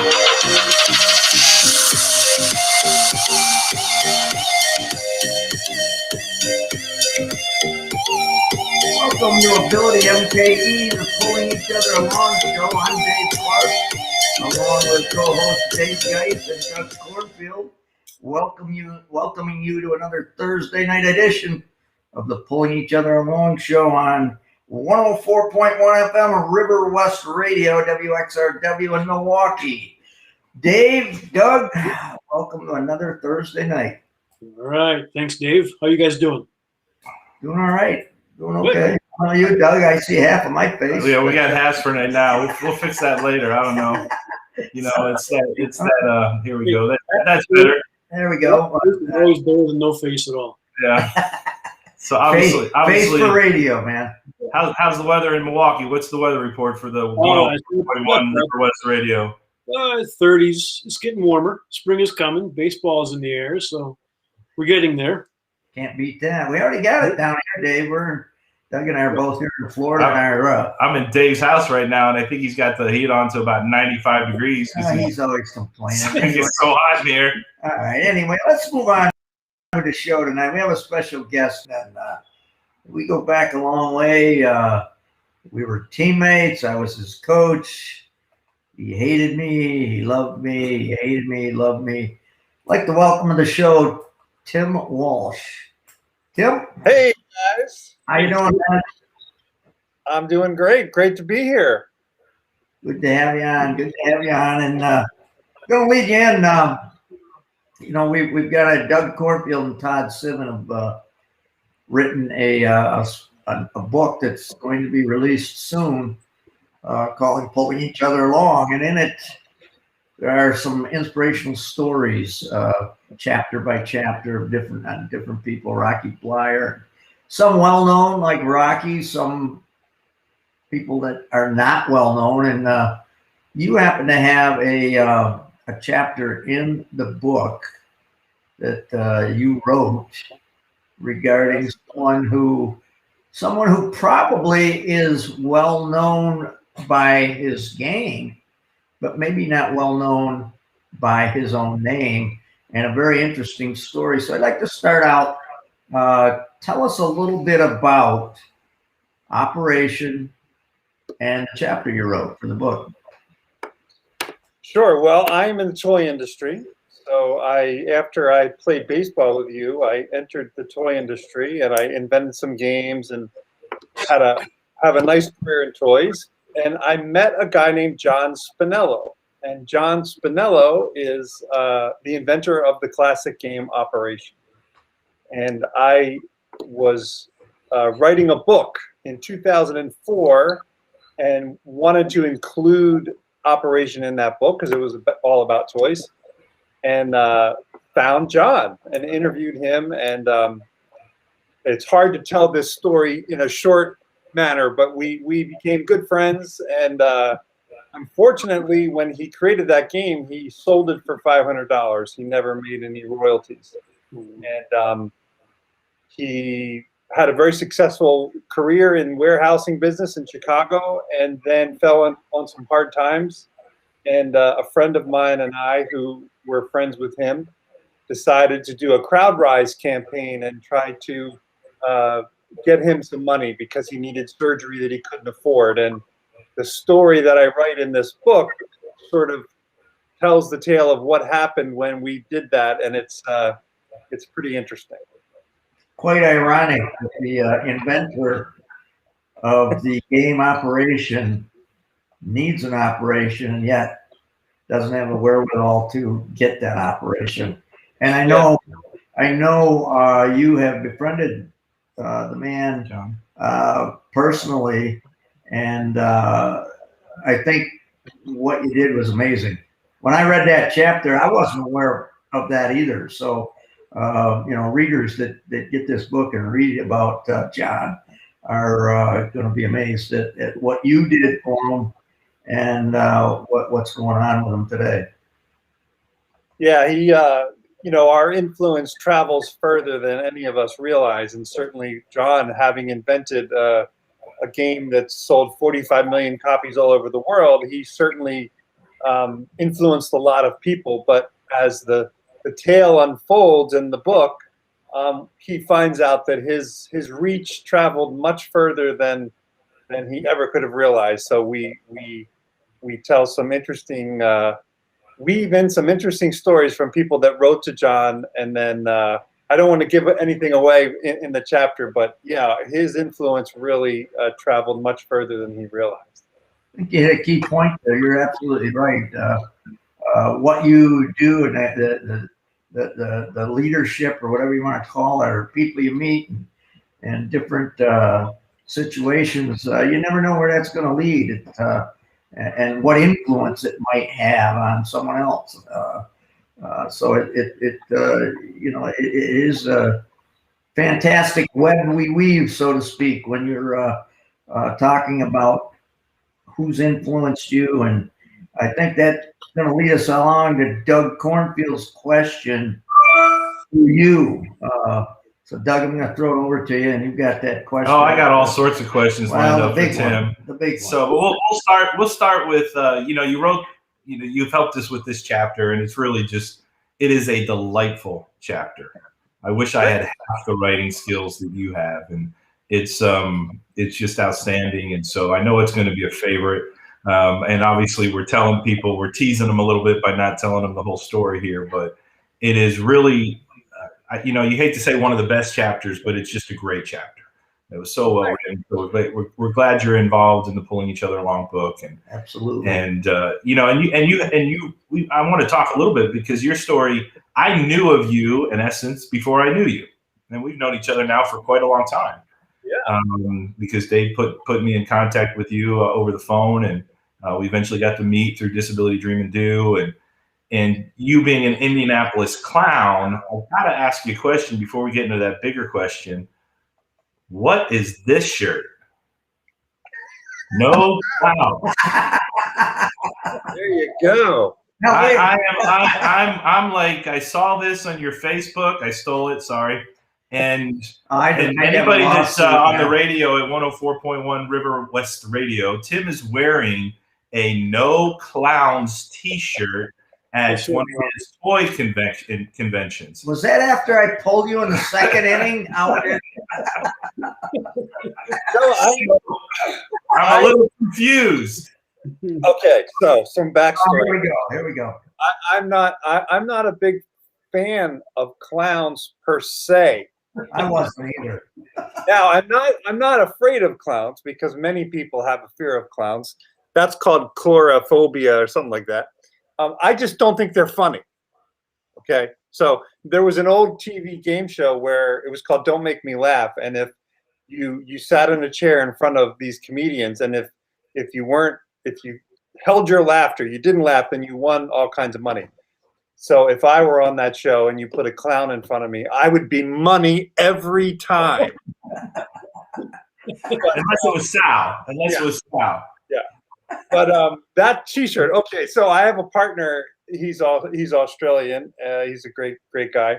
Welcome to Ability MKE, the Pulling Each Other Along show. I'm Dave Clark, along with co-host Dave Geist and Doug Cornfield. Welcoming you to another Thursday night edition of the Pulling Each Other Along show on 104.1 FM River West Radio, WXRW in Milwaukee. Dave, Doug, welcome to another Thursday night. All right. Thanks, Dave. How you guys doing? Doing all right. Doing okay. How are you, Doug? I see half of my face. Yeah, we got halves for right now. We'll fix that later. I don't know. You know, it's that. Here we go. That's better. There we go. Always better than no face at all. Yeah. So obviously, face for radio, man. How's the weather in Milwaukee? What's the weather report for the 101 River West Radio? 30s. It's getting warmer. Spring is coming. Baseball's in the air, so we're getting there. Can't beat that. We already got it down here, Dave. Doug and I are both here in Florida. I'm in Dave's house right now, and I think he's got the heat on to about 95 degrees. He's always complaining. It's so hot in here. All right. Anyway, let's move on to the show tonight. We have a special guest, and we go back a long way. We were teammates. I was his coach. He hated me. He loved me. He hated me. He loved me. I'd like to welcome to the show Tim Walsh. Tim? Hey, guys. How you doing, man? I'm doing great. Great to be here. Good to have you on. And going to lead you in. We've got Doug Cornfield and Todd Sivan have written a book that's going to be released soon called Pulling Each Other Along. And in it, there are some inspirational stories, chapter by chapter of different people. Rocky Blyer, some well-known like Rocky, some people that are not well-known. And you happen to have a chapter in the book that you wrote regarding someone who probably is well-known by his game, but maybe not well-known by his own name, and a very interesting story. So I'd like to start out, tell us a little bit about Operation and the chapter you wrote for the book. Sure. Well, I'm in the toy industry. So after I played baseball with you, I entered the toy industry and I invented some games and have a nice career in toys. And I met a guy named John Spinello. And John Spinello is the inventor of the classic game Operation. And I was writing a book in 2004 and wanted to include Operation in that book because it was all about toys. And found John and interviewed him. And it's hard to tell this story in a short manner, but we became good friends. And unfortunately, when he created that game, he sold it for $500. He never made any royalties. And he had a very successful career in warehousing business in Chicago, and then fell on some hard times. And a friend of mine and I, who were friends with him, decided to do a CrowdRise campaign and try to get him some money because he needed surgery that he couldn't afford. And the story that I write in this book sort of tells the tale of what happened when we did that, and it's pretty interesting. Quite ironic that the inventor of the game Operation needs an operation and yet doesn't have the wherewithal to get that operation. And I know you have befriended the man, John, personally, and I think what you did was amazing. When I read that chapter, I wasn't aware of that either. So, readers that get this book and read about John are going to be amazed at what you did for him and what's going on with him today. Yeah, he, our influence travels further than any of us realize. And certainly John, having invented a game that's sold 45 million copies all over the world, he certainly influenced a lot of people. But as the tale unfolds in the book, he finds out that his reach traveled much further than he ever could have realized. So we tell some interesting, weave in some interesting stories from people that wrote to John, and then I don't want to give anything away in the chapter, but yeah, his influence really traveled much further than he realized. I think you hit a key point there. You're absolutely right. What you do and the leadership or whatever you want to call it, or people you meet and different situations, you never know where that's going to lead, and what influence it might have on someone else. So it is a fantastic web we weave, so to speak, when you're talking about who's influenced you. And I think that's going to lead us along to Doug Cornfield's question to you. So Doug, I'm going to throw it over to you, and you've got that question. Oh, I got all sorts of questions lined up for Tim. The big one. So we'll start with you wrote, you've helped us with this chapter, and it's really just, it is a delightful chapter. I wish I had half the writing skills that you have, and it's just outstanding. And so I know it's going to be a favorite. And obviously we're teasing them a little bit by not telling them the whole story here, but it is really, you hate to say one of the best chapters, but it's just a great chapter. It was so well written. So we're glad you're involved in the Pulling Each Other Along book, and absolutely. And I want to talk a little bit, because your story, I knew of you in essence before I knew you, and we've known each other now for quite a long time. Yeah. Because they put me in contact with you over the phone, and we eventually got to meet through Disability Dream and Do, and you being an Indianapolis clown, I've got to ask you a question before we get into that bigger question. What is this shirt? No clown. There you go. No, I'm like, I saw this on your Facebook. I stole it. Sorry. And anybody that's on the radio at 104.1 River West Radio, Tim is wearing a No Clowns T-shirt at one of his toy conventions. Was that after I pulled you in the second inning out there? I'm a little confused. Okay, so some backstory. Here we go. I'm not a big fan of clowns per se. I wasn't either. Now, I'm not afraid of clowns, because many people have a fear of clowns. That's called chlorophobia or something like that. I just don't think they're funny. Okay, so there was an old TV game show where it was called Don't Make Me Laugh, and if you sat in a chair in front of these comedians, and if you held your laughter, you didn't laugh, then you won all kinds of money. So if I were on that show and you put a clown in front of me, I would be money every time. Unless it was Sal. Yeah. But that T-shirt. Okay, so I have a partner. He's Australian. He's a great guy,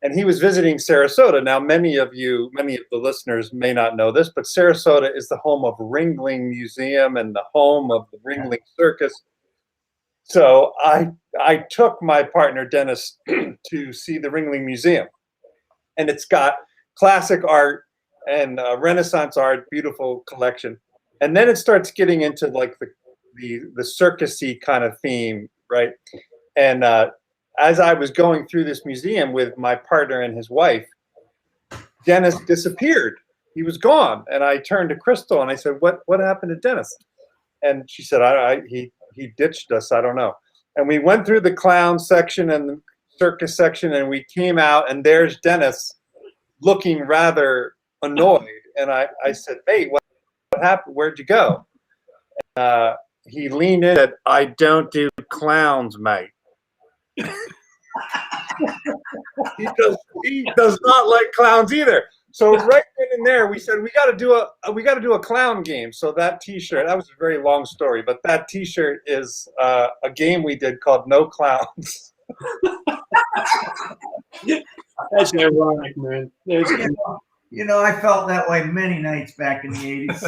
and he was visiting Sarasota. Now, many of the listeners may not know this, but Sarasota is the home of Ringling Museum and the home of the Ringling Circus. So I took my partner Dennis to see the Ringling Museum, and it's got classic art and Renaissance art, beautiful collection. And then it starts getting into like the circus-y kind of theme, right? And as I was going through this museum with my partner and his wife, Dennis disappeared. He was gone. And I turned to Crystal and I said, "What happened to Dennis?" And she said, he ditched us. I don't know. And we went through the clown section and the circus section, and we came out, and there's Dennis looking rather annoyed. And I said, "Hey, what happened? Where'd you go?" He leaned in and said, "I don't do clowns, mate." He does not like clowns either. So right then and there, we said we got to do a clown game. So that T-shirt, that was a very long story, but that T-shirt is a game we did called No Clowns. That's ironic, man. I felt that way many nights back in the 80s.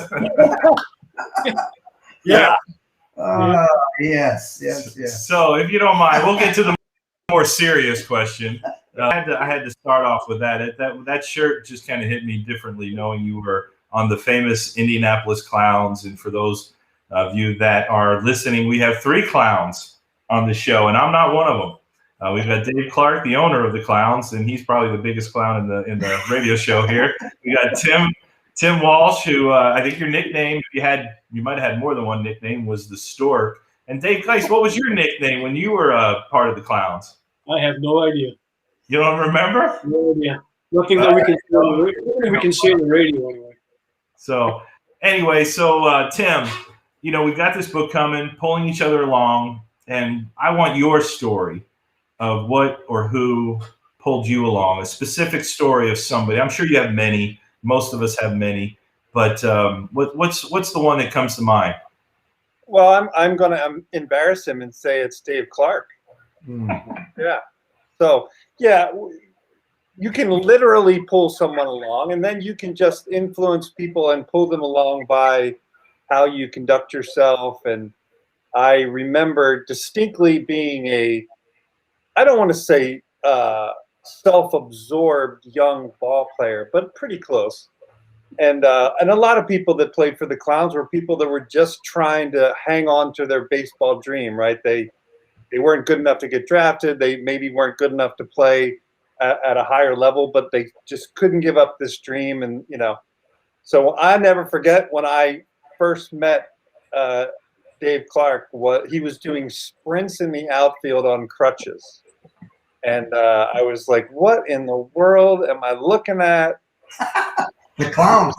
Yeah. Yes, yes, yes. So, if you don't mind, we'll get to the more serious question. I had to start off with that. That shirt just kind of hit me differently, knowing you were on the famous Indianapolis Clowns. And for those of you that are listening, we have 3 clowns on the show, and I'm not one of them. We've got Dave Clark, the owner of the Clowns, and he's probably the biggest clown in the radio show here. We got Tim Walsh, who I think your nickname, you might have had more than one nickname, was the Stork. And Dave Geis, what was your nickname when you were part of the Clowns? I have no idea. You don't remember? No idea. Nothing that we can see on the radio anyway. So anyway, Tim, we've got this book coming, pulling each other along, and I want your story of what or who pulled you along, a specific story of somebody. I'm sure you have many. Most of us have many, but what's the one that comes to mind? Well, I'm going to embarrass him and say it's Dave Clark. Yeah. So, yeah, you can literally pull someone along, and then you can just influence people and pull them along by how you conduct yourself. And I remember distinctly being I don't want to say self-absorbed young ball player, but pretty close. And a lot of people that played for the Clowns were people that were just trying to hang on to their baseball dream, right? They weren't good enough to get drafted. They maybe weren't good enough to play at a higher level, but they just couldn't give up this dream. And, so I never forget when I first met Dave Clark, he was doing sprints in the outfield on crutches. And I was like, what in the world am I looking at? The Clowns.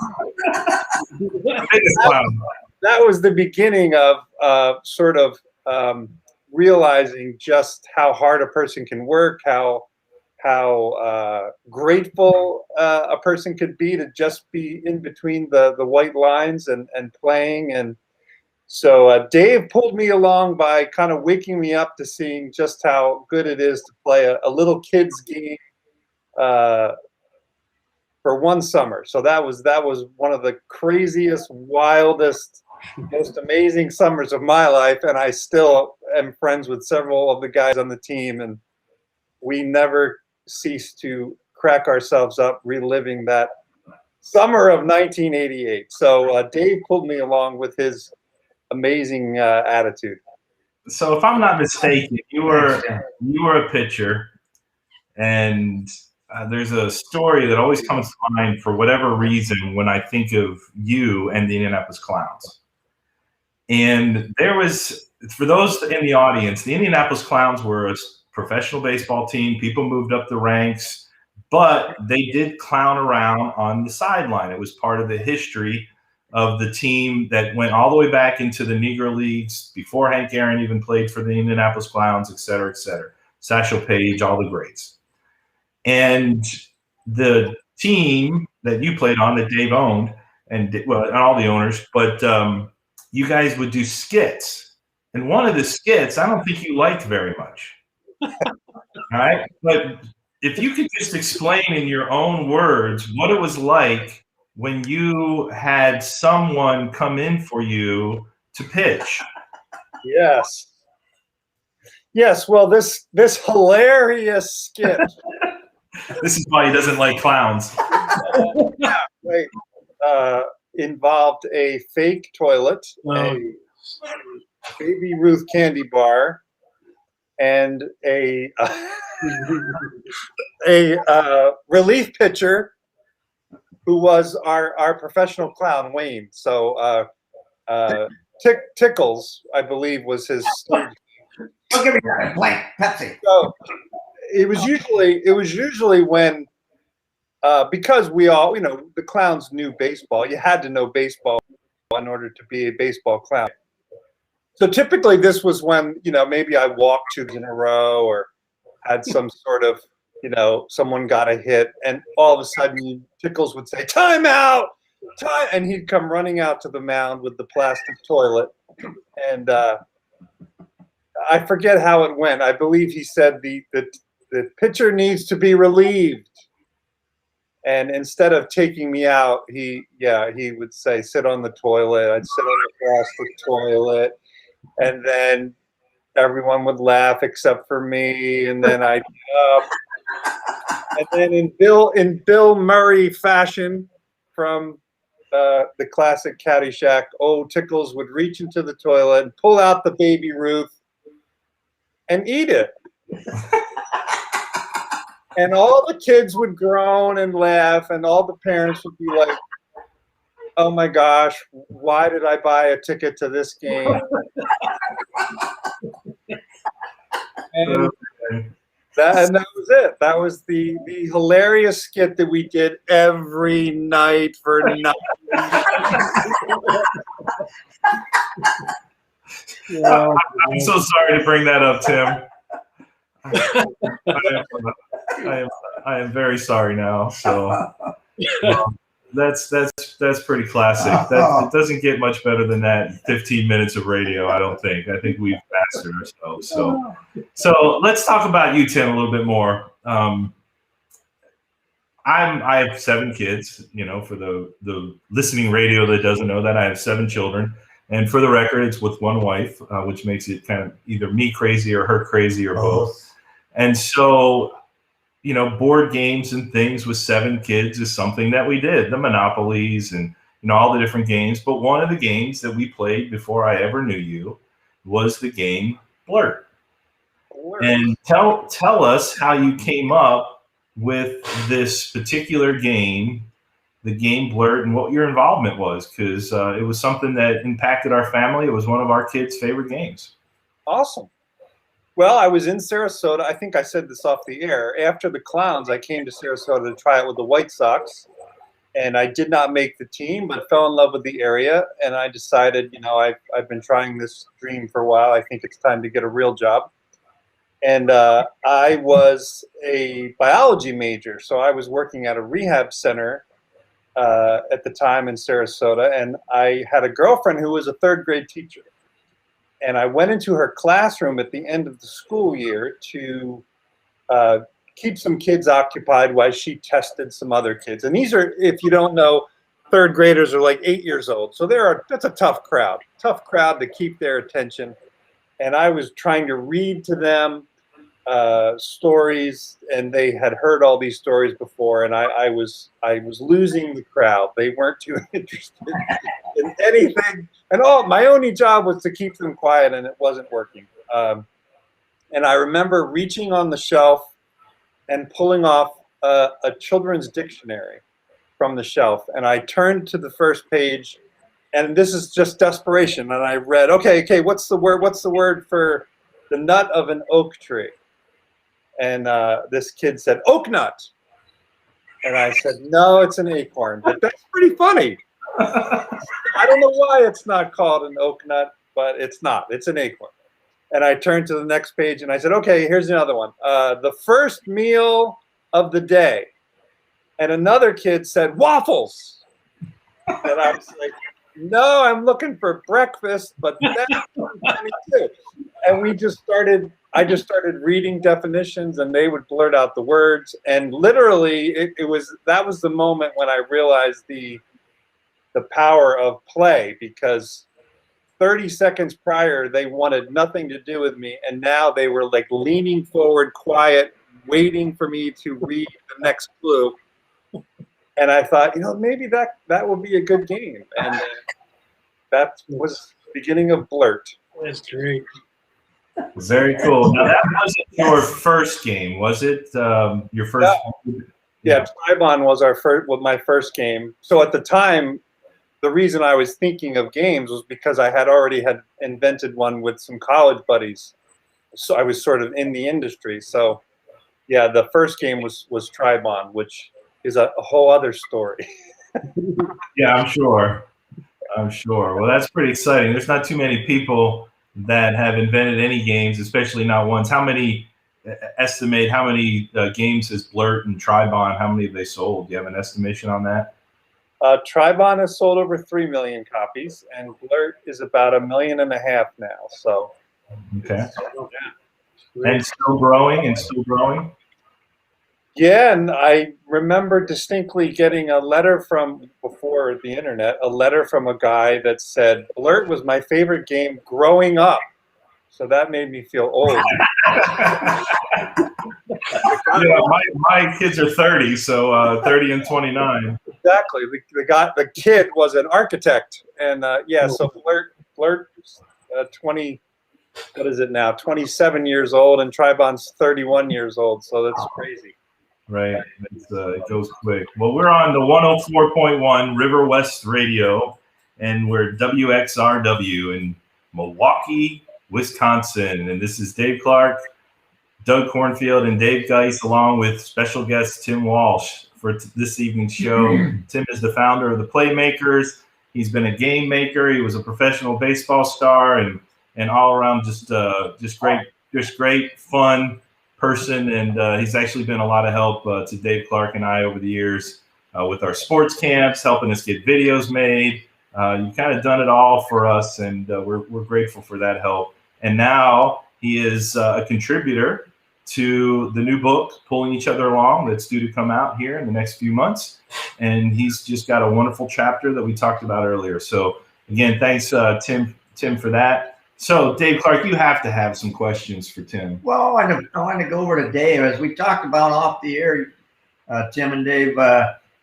That was the beginning of sort of realizing just how hard a person can work, how grateful a person could be to just be in between the white lines and playing. And so Dave pulled me along by kind of waking me up to seeing just how good it is to play a little kid's game for one summer. So that was one of the craziest, wildest, most amazing summers of my life. And I still am friends with several of the guys on the team, and we never cease to crack ourselves up reliving that summer of 1988. So Dave pulled me along with his amazing attitude. So if I'm not mistaken, you were a pitcher, and there's a story that always comes to mind for whatever reason when I think of you and the Indianapolis Clowns. And there was, for those in the audience, the Indianapolis Clowns were a professional baseball team. People moved up the ranks, but they did clown around on the sideline. It was part of the history of the team that went all the way back into the Negro Leagues before Hank Aaron even played for the Indianapolis Clowns, et cetera, et cetera. Satchel Paige, all the greats. And the team that you played on that Dave owned, and all the owners, but you guys would do skits. And one of the skits, I don't think you liked very much. All right? But if you could just explain in your own words what it was like when you had someone come in for you to pitch. Yes. Well, this hilarious skit. This is why he doesn't like clowns. Right. Involved a fake toilet, a Baby Ruth candy bar, and a relief pitcher who was our professional clown, Wayne. So Tickles, I believe, was his. Don't give me that blank Pepsi. So it was usually when because we all, the clowns knew baseball. You had to know baseball in order to be a baseball clown. So typically this was when, maybe I walked 2 in a row or had some sort of, someone got a hit, and all of a sudden Tickles would say, "Time out, time," and he'd come running out to the mound with the plastic toilet. And I forget how it went. I believe he said the pitcher needs to be relieved. And instead of taking me out, he would say, "Sit on the toilet." I'd sit on the plastic toilet. and then everyone would laugh except for me, and then I'd get up. And then in Bill Murray fashion from the classic Caddyshack, old Tickles would reach into the toilet and pull out the baby Ruth and eat it. And all the kids would groan and laugh, and all the parents would be like, oh my gosh, why did I buy a ticket to this game? And that was it. That was the hilarious skit that we did every night for 9 I'm so sorry to bring that up, Tim. I am very sorry now. So that's pretty classic. It doesn't get much better than that. 15 minutes of radio, I don't think. I think we've mastered ourselves. So let's talk about you, Tim, a little bit more. I have 7 kids. You know, for the listening radio that doesn't know that, I have 7 children. And for the record, it's with one wife, which makes it kind of either me crazy or her crazy or both. And so, you know, board games and things with 7 kids is something that we did, the Monopolies and, you know, all the different games. But one of the games that we played before I ever knew you was the game Blurt. And tell us how you came up with this particular game, the game Blurt, and what your involvement was, because it was something that impacted our family. It was one of our kids' favorite games. Awesome. Well, I was in Sarasota. I think I said this off the air. After the Clowns, I came to Sarasota to try it with the White Sox, and I did not make the team, but fell in love with the area. And I decided, you know, I've been trying this dream for a while. I think it's time to get a real job. And I was a biology major, so I was working at a rehab center at the time in Sarasota, and I had a girlfriend who was a 3rd grade teacher. And I went into her classroom at the end of the school year to keep some kids occupied while she tested some other kids. And these are, if you don't know, 3rd graders are like 8 years old. So that's a tough crowd to keep their attention. And I was trying to read to them stories, and they had heard all these stories before, and I was losing the crowd. They weren't too interested in anything, and my only job was to keep them quiet, and it wasn't working. And I remember reaching on the shelf and pulling off a children's dictionary from the shelf, and I turned to the first page, and this is just desperation, and I read, okay, what's the word for the nut of an oak tree? And this kid said, oak nut. And I said, no, it's an acorn. But that's pretty funny. I don't know why it's not called an oak nut, but it's not. It's an acorn. And I turned to the next page and I said, okay, here's another one. The first meal of the day. And another kid said, waffles. And I was like, no, I'm looking for breakfast, but that's funny too. And I just started reading definitions, and they would blurt out the words. And literally, that was the moment when I realized the power of play, because 30 seconds prior, they wanted nothing to do with me, and now they were like leaning forward, quiet, waiting for me to read the next clue. And I thought, you know, maybe that will be a good game. And that was the beginning of Blurt. That's great. Very cool. Now, that wasn't your first game, was it? Your first? Yeah, Tribon was my first game. So at the time, the reason I was thinking of games was because I had already invented one with some college buddies. So I was sort of in the industry. So yeah, the first game was Tribon, which is a whole other story. Yeah, I'm sure. Well, that's pretty exciting. There's not too many people that have invented any games, especially not ones. Estimate how many games has Blurt and Tribon, how many have they sold? Do you have an estimation on that? Tribon has sold over 3 million copies, and Blurt is about 1.5 million now. So okay. And still growing. Yeah, and I remember distinctly getting a letter from before the internet, a letter from a guy that said Blurt was my favorite game growing up. So that made me feel old. Yeah, my kids are 30, so 30 and 29. Exactly. The kid was an architect, and yeah. So Blurt, 20. What is it now? 27 years old, and Tribon's 31 years old. So that's crazy. Right. It goes quick. Well, we're on the 104.1 River West Radio, and we're WXRW in Milwaukee, Wisconsin. And this is Dave Clark, Doug Cornfield, and Dave Geis, along with special guest Tim Walsh for this evening's show. Tim is the founder of the Playmakers. He's been a game maker. He was a professional baseball star, and all around just great fun person. And he's actually been a lot of help to Dave Clark and I over the years with our sports camps, helping us get videos made. You kind of done it all for us, and we're grateful for that help. And now he is a contributor to the new book, Pulling Each Other Along, that's due to come out here in the next few months. And he's just got a wonderful chapter that we talked about earlier. So again, thanks, Tim, for that. So Dave Clark, you have to have some questions for Tim. Well, I want to go over to Dave. As we talked about off the air, Tim and Dave,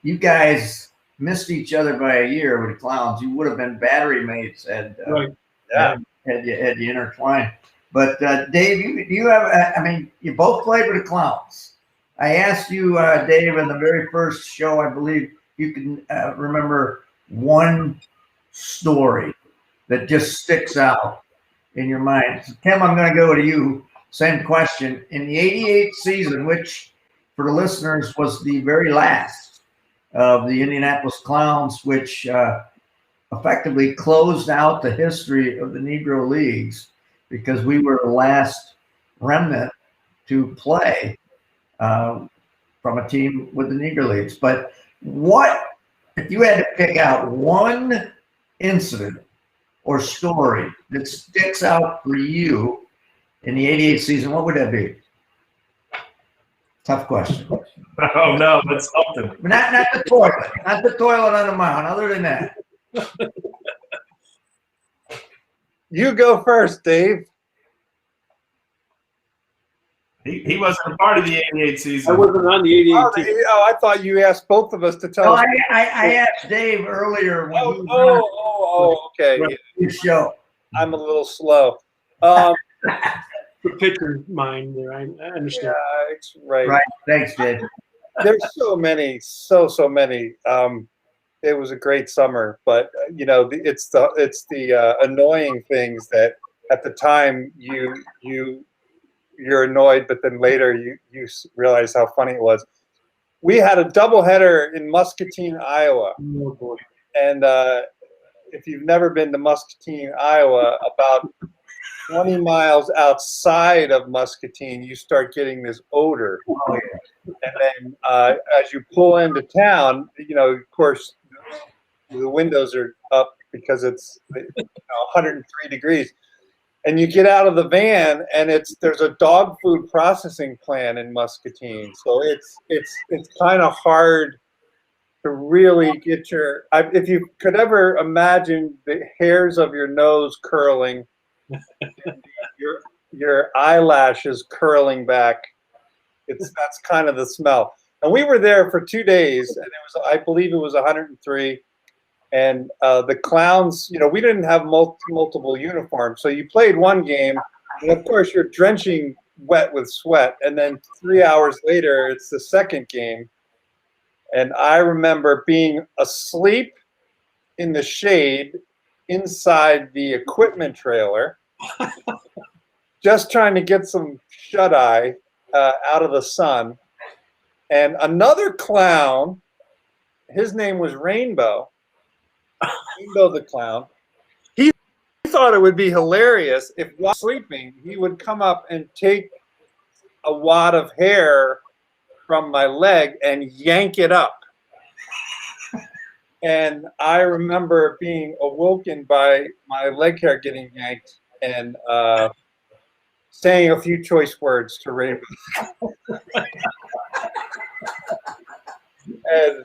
you guys missed each other by a year with the Clowns. You would have been battery mates had you intertwined. But Dave, you have, I mean, you both played with the Clowns. I asked you, Dave, in the very first show, I believe you can remember one story that just sticks out in your mind. So, Tim, I'm going to go to you. Same question. In the 88 season, which for the listeners was the very last of the Indianapolis Clowns, which effectively closed out the history of the Negro Leagues, because we were the last remnant to play from a team with the Negro Leagues. But what, if you had to pick out one incident or story that sticks out for you in the 88 season, what would that be? Tough question. Oh, no, that's something. Not the toilet. Not the toilet on the mound. Other than that. You go first, Dave. He wasn't a part of the 88 season. I wasn't on the 88 team. I thought you asked both of us to tell us. I asked Dave earlier when he was Oh, okay. on the show. I'm a little slow. The pitcher mind there, I understand. Yeah, it's right. Right. Thanks, Dave. There's so many, so many. It was a great summer, but you know, it's the annoying things that at the time you're annoyed, but then later you realize how funny it was. We had a doubleheader in Muscatine, Iowa, Oh boy. and if you've never been to Muscatine, Iowa, about 20 miles outside of Muscatine, you start getting this odor. And then as you pull into town, you know, of course, the windows are up because it's 103 degrees. And you get out of the van, and there's a dog food processing plant in Muscatine. So it's kind of hard to really get if you could ever imagine the hairs of your nose curling, your eyelashes curling back. That's kind of the smell. And we were there for 2 days, and I believe it was 103. And the Clowns, you know, we didn't have multiple uniforms, so you played one game, and of course you're drenching wet with sweat. And then 3 hours later, it's the second game, and I remember being asleep in the shade inside the equipment trailer, just trying to get some shut-eye out of the sun. And another clown, his name was Rainbow the Clown. He thought it would be hilarious if while sleeping, he would come up and take a wad of hair from my leg and yank it up. And I remember being awoken by my leg hair getting yanked and saying a few choice words to Rainbow. And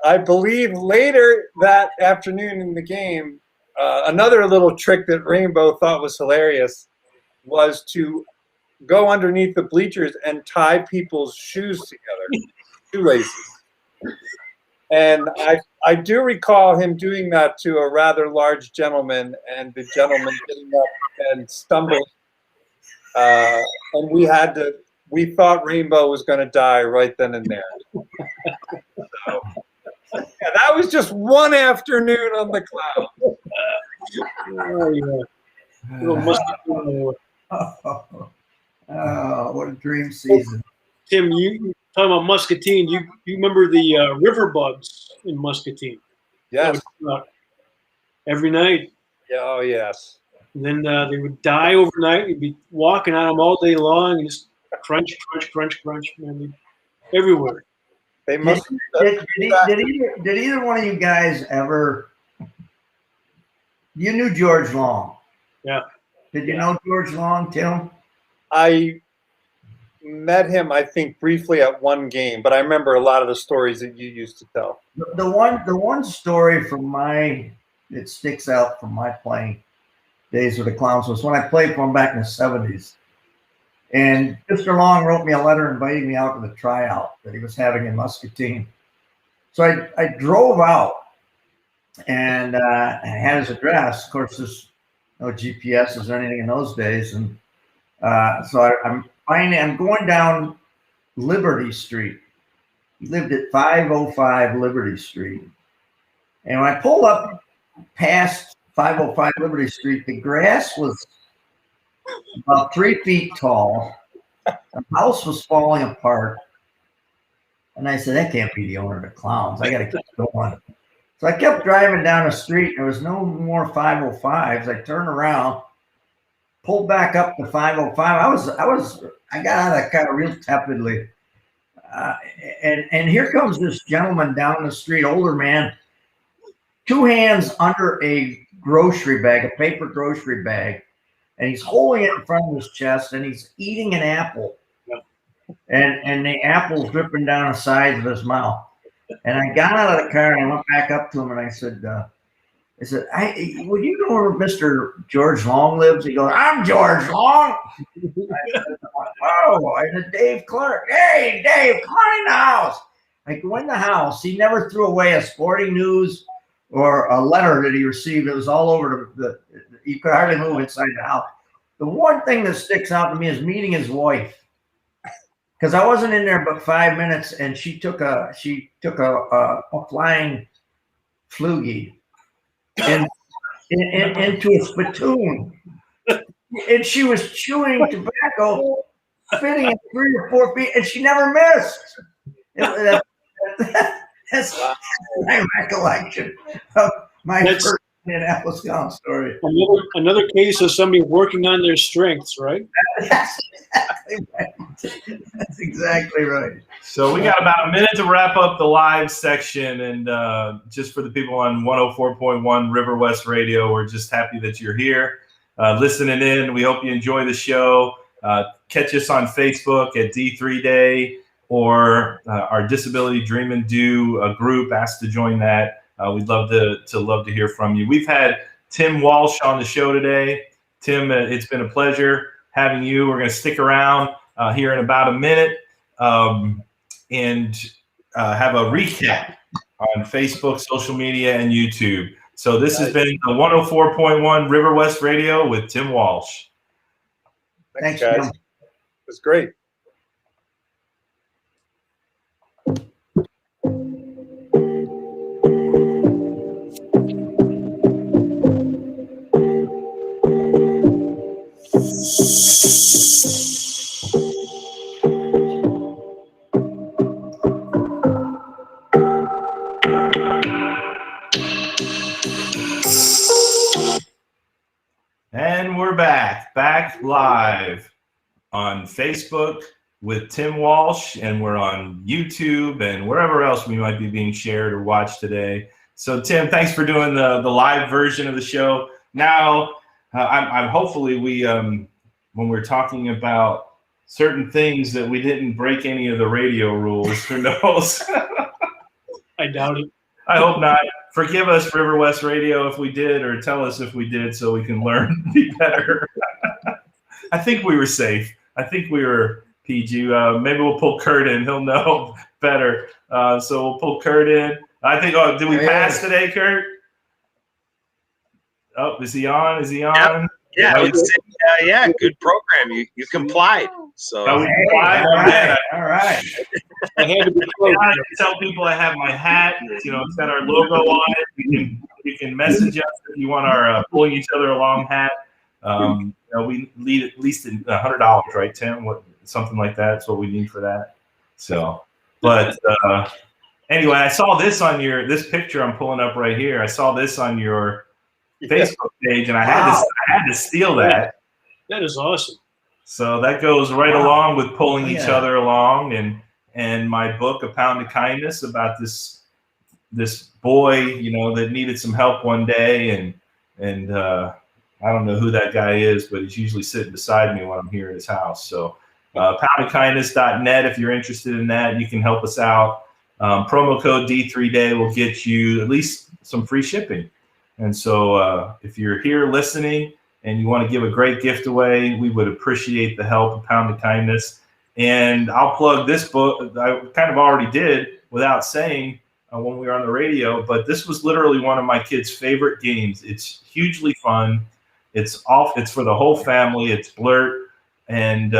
I believe later that afternoon in the game, another little trick that Rainbow thought was hilarious was to go underneath the bleachers and tie people's shoes together, shoelaces. And I do recall him doing that to a rather large gentleman, and the gentleman getting up and stumbling. And we thought Rainbow was going to die right then and there. So, yeah, that was just one afternoon on the cloud. Oh, yeah. Little Muscatine. Oh, what a dream season. Tim, you talking about Muscatine? You remember the river bugs in Muscatine? Yes. Every night. Yeah, oh, yes. And then they would die overnight. You'd be walking on them all day long, and just crunch, crunch, crunch, crunch, man, everywhere. They must. Did either one of you guys ever? You knew George Long. Yeah. Did you know George Long, Tim? I met him, I think, briefly at one game, but I remember a lot of the stories that you used to tell. The one story that sticks out from my playing days with the Clowns was when I played for him back in the 70s. And Mr. Long wrote me a letter inviting me out to the tryout that he was having in Muscatine. So I drove out, and I had his address. Of course, there's no GPS or anything in those days. And so I'm going down Liberty Street. He lived at 505 Liberty Street. And when I pulled up past 505 Liberty Street, the grass was about 3 feet tall. The house was falling apart. And I said, that can't be the owner of the Clowns. I got to keep going. So I kept driving down the street. There was no more 505s. I turned around, pulled back up to 505. I got out of that kind of real tepidly. And here comes this gentleman down the street, older man, 2 hands under a grocery bag, a paper grocery bag, and he's holding it in front of his chest, and he's eating an apple. And the apple's dripping down the sides of his mouth. And I got out of the car and I went back up to him and I said, would you know where Mr. George Long lives? He goes, I'm George Long. I said, Dave Clark. Hey, Dave, come on in the house. I go in the house. He never threw away a Sporting News or a letter that he received. It was all over you could hardly move inside the house. The one thing that sticks out to me is meeting his wife. Because I wasn't in there but 5 minutes, and she took a flying flugie into a spittoon, and she was chewing tobacco, spitting it 3 or 4 feet, and she never missed. That's my recollection of my first Indianapolis Clown story. Another case of somebody working on their strengths, right? That's exactly right. That's exactly right. So we got about a minute to wrap up the live section, and just for the people on 104.1 River West Radio, we're just happy that you're here listening in. We hope you enjoy the show. Catch us on Facebook at D3 Day or our Disability Dream and Do group. Ask to join that. We'd love to hear from you. We've had Tim Walsh on the show today. Tim, it's been a pleasure having you. We're going to stick around here in about a minute and have a recap on Facebook, social media, and YouTube. So this has been the 104.1 River West Radio with Tim Walsh. Thanks, guys. It was great. And we're back live on Facebook with Tim Walsh, and we're on YouTube and wherever else we might be being shared or watched today. So Tim, thanks for doing the live version of the show. Now, I'm hopefully when we're talking about certain things that we didn't break any of the radio rules, who knows? I doubt it. I hope not. Forgive us, River West Radio, if we did, or tell us if we did, so we can learn to be better. I think we were safe. I think we were PG. Maybe we'll pull Kurt in. He'll know better. So we'll pull Kurt in. I think. Oh, did we pass today, Kurt? Oh, is he on? Is he on? Yeah, Oh, yeah, good program. You complied. So we complied. All right. I had to be close. I tell people I have my hat. It's got our logo on it. You can message us if you want our pulling each other along hat. We need at least $100, right, Tim? Something like that. That's what we need for that. So, but anyway, I saw this on this picture I'm pulling up right here. I saw this on your Facebook page, and I had to steal that. That is awesome. So that goes right along with pulling each other along, and my book, A Pound of Kindness, about this boy, that needed some help one day, and I don't know who that guy is, but he's usually sitting beside me when I'm here at his house. So poundofkindness.net, if you're interested in that, you can help us out. Promo code D3Day will get you at least some free shipping. And so if you're here listening and you want to give a great gift away, we would appreciate the help of Pound of Kindness. And I'll plug this book. I kind of already did without saying when we were on the radio, but this was literally one of my kids' favorite games. It's hugely fun. It's for the whole family. It's Blurt, and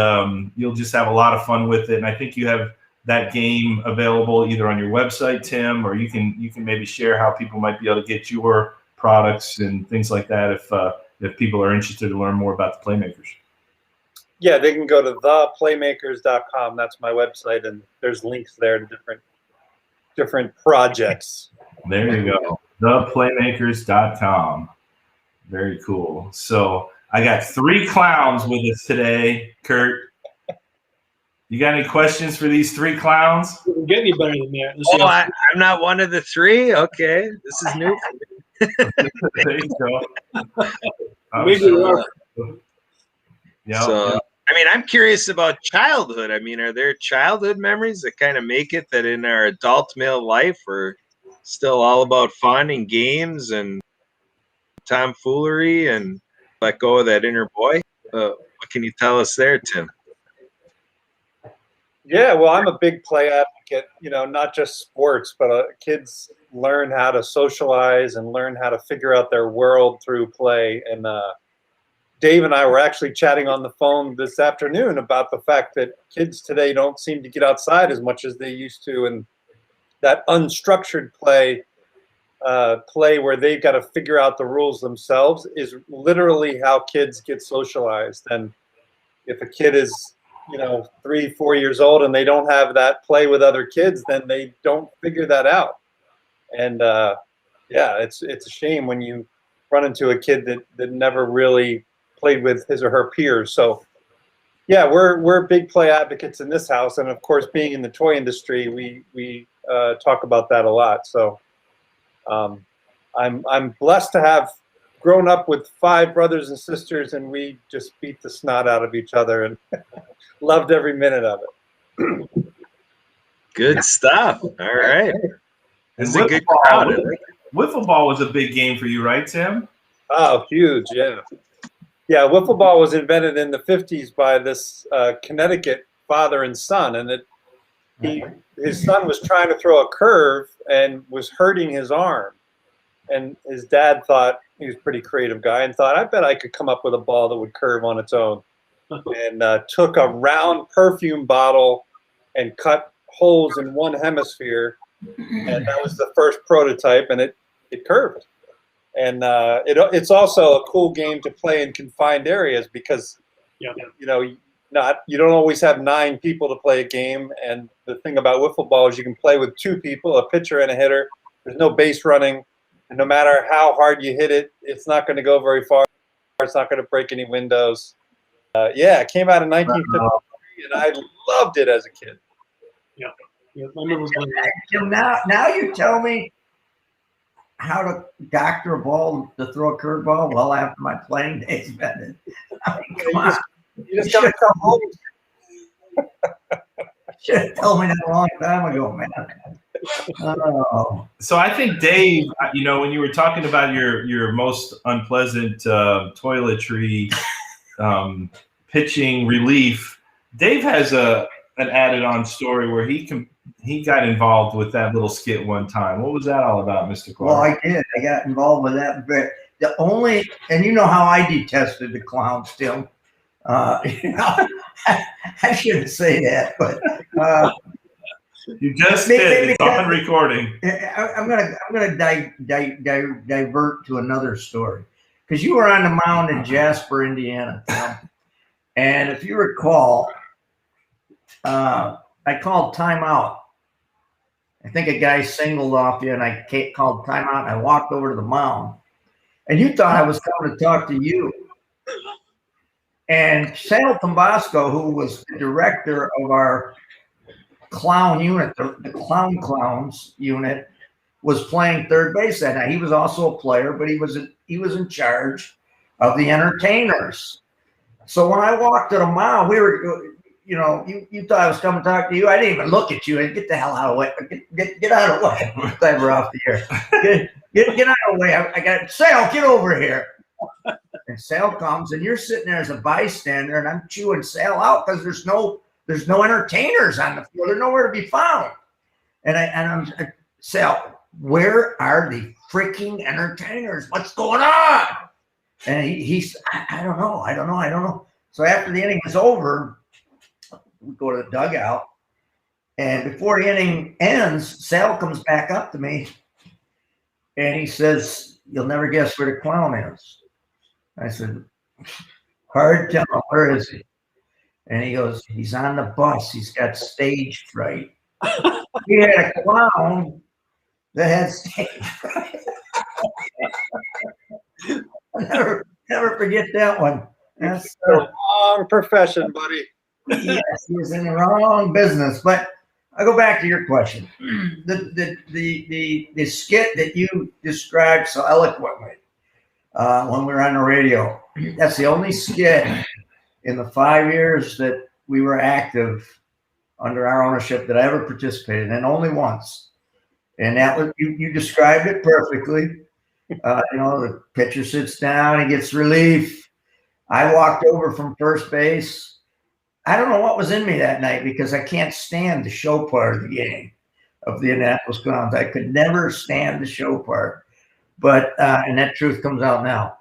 you'll just have a lot of fun with it. And I think you have that game available either on your website, Tim, or you can maybe share how people might be able to get your products and things like that if people are interested to learn more about the Playmakers. Yeah, they can go to theplaymakers.com. That's my website, and there's links there to different projects. There you go. Theplaymakers.com. Very cool. So I got 3 clowns with us today, Kurt. You got any questions for these 3 clowns? It doesn't get any better than that. I'm not one of the 3. Okay, this is new. There you go. Maybe Yeah. So, I'm curious about childhood. Are there childhood memories that kind of make it that in our adult male life we're still all about fun and games and tomfoolery and let go of that inner boy? What can you tell us there, Tim? Yeah, well, I'm a big play advocate, not just sports, but kids learn how to socialize and learn how to figure out their world through play. And Dave and I were actually chatting on the phone this afternoon about the fact that kids today don't seem to get outside as much as they used to. And that unstructured play where they've got to figure out the rules themselves is literally how kids get socialized. And if a kid is 3-4 years old and they don't have that play with other kids, then they don't figure that out. And it's a shame when you run into a kid that never really played with his or her peers. So yeah, we're big play advocates in this house, and of course, being in the toy industry, we talk about that a lot. So I'm blessed to have grown up with 5 brothers and sisters, and we just beat the snot out of each other and loved every minute of it. Good stuff. All right. And It's a good crowd. Wiffle ball was a big game for you, right, Tim? Oh, huge, yeah. Yeah, wiffle ball was invented in the 50s by this Connecticut father and son, and his son was trying to throw a curve and was hurting his arm. And his dad thought, he was a pretty creative guy, and thought, I bet I could come up with a ball that would curve on its own. And took a round perfume bottle and cut holes in one hemisphere, and that was the first prototype, and it curved. And it's also a cool game to play in confined areas because you don't always have 9 people to play a game. And the thing about wiffle ball is you can play with 2 people, a pitcher and a hitter. There's no base running, and no matter how hard you hit it, it's not going to go very far. It's not going to break any windows. It came out in 1953, and I loved it as a kid. Yeah, I remember playing that. Now you tell me how to doctor a ball to throw a curveball well after my playing days ended. Come on. You just gotta come home. Should have told me that a long time ago, man. Oh, So I think Dave, when you were talking about your most unpleasant toiletry pitching relief, Dave has an added on story where he got involved with that little skit one time. What was that all about, Mr. Clark? well, I did. I got involved with that. But and you know how I detested the clowns, Tim. I shouldn't say that, but you just did. It's on recording. I'm gonna divert to another story because you were on the mound in Jasper, Indiana, Tim. And if you recall, I called timeout. I think a guy singled off you, and I called timeout. And I walked over to the mound, and you thought I was coming to talk to you. And Sal Tombasco, who was the director of our clown unit, the clowns unit, was playing third base that night. He was also a player, but he was in charge of the entertainers. So when I walked to the mound, we were, you thought I was coming to talk to you. I didn't even look at you. And get the hell out of the way. Get out of the way. Glad we're off the air. Get out of the way. I got Sal. Get over here. And Sal comes, and you're sitting there as a bystander, and I'm chewing Sal out because there's no entertainers on the field. They're nowhere to be found. And I'm Sal, where are the freaking entertainers? What's going on? And he's I don't know. So after the inning was over, we go to the dugout, and before the inning ends, Sal comes back up to me, and he says, "You'll never guess where the clown is." I said, "Hard tell, where is he?" And he goes, "He's on the bus. He's got stage fright." He had a clown that had stage fright. I'll never forget that one. That's the wrong profession, buddy. yes, he was in the wrong business. But I go back to your question. The skit that you described so eloquently when we were on the radio, that's the only skit in the 5 years that we were active under our ownership that I ever participated in, only once. And that was you described it perfectly. The pitcher sits down, he gets relief. I walked over from first base. I don't know what was in me that night because I can't stand the show part of the game of the Indianapolis Clowns. I could never stand the show part. But and that truth comes out now.